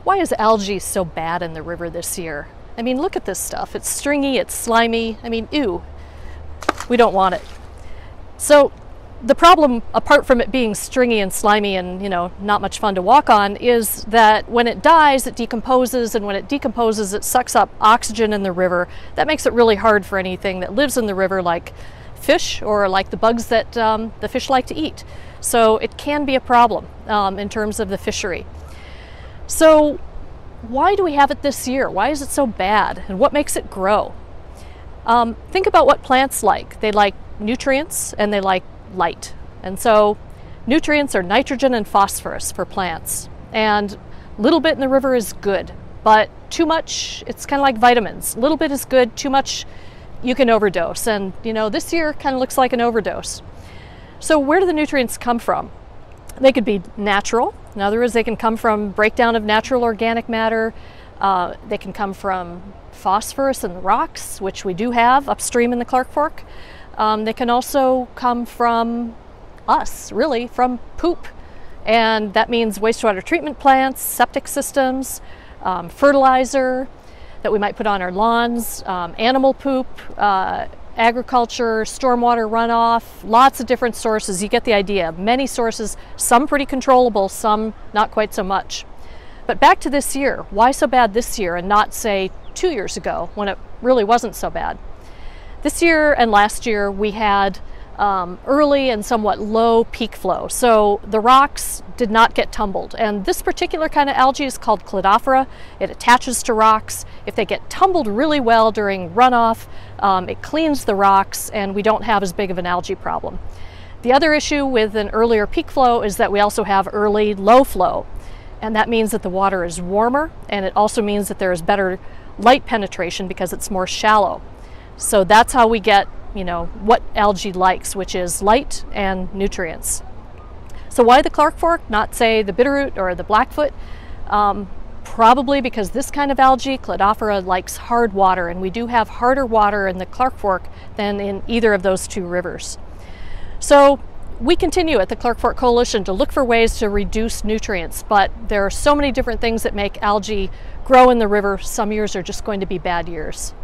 Why is algae so bad in the river this year? I mean, look at this stuff. It's stringy, it's slimy. I mean, ew, we don't want it. So the problem, apart from it being stringy and slimy and, not much fun to walk on, is that when it dies, it decomposes, and when it decomposes, it sucks up oxygen in the river. That makes it really hard for anything that lives in the river, like fish or like the bugs that the fish like to eat. So it can be a problem in terms of the fishery. So why do we have it this year? Why is it so bad? And what makes it grow? Think about what plants like. They like nutrients and they like light. And so nutrients are nitrogen and phosphorus for plants. And a little bit in the river is good, but too much, it's kind of like vitamins. A little bit is good, too much, you can overdose. And this year kind of looks like an overdose. So where do the nutrients come from? They could be natural. In other words, they can come from breakdown of natural organic matter. They can come from phosphorus in the rocks, which we do have upstream in the Clark Fork. They can also come from us, really, from poop. And that means wastewater treatment plants, septic systems, fertilizer that we might put on our lawns, animal poop, agriculture, stormwater runoff, lots of different sources. You get the idea. Many sources, some pretty controllable, some not quite so much. But back to this year. Why so bad this year and not, say, 2 years ago when it really wasn't so bad? This year and last year we had early and somewhat low peak flow. So the rocks did not get tumbled. And this particular kind of algae is called Cladophora. It attaches to rocks. If they get tumbled really well during runoff, it cleans the rocks and we don't have as big of an algae problem. The other issue with an earlier peak flow is that we also have early low flow. And that means that the water is warmer, and it also means that there is better light penetration because it's more shallow. So that's how we get, what algae likes, which is light and nutrients. So why the Clark Fork, not say the bitterroot or the blackfoot? Probably because this kind of algae, Cladophora, likes hard water, and we do have harder water in the Clark Fork than in either of those two rivers. So we continue at the Clark Fork Coalition to look for ways to reduce nutrients, but there are so many different things that make algae grow in the river. Some years are just going to be bad years.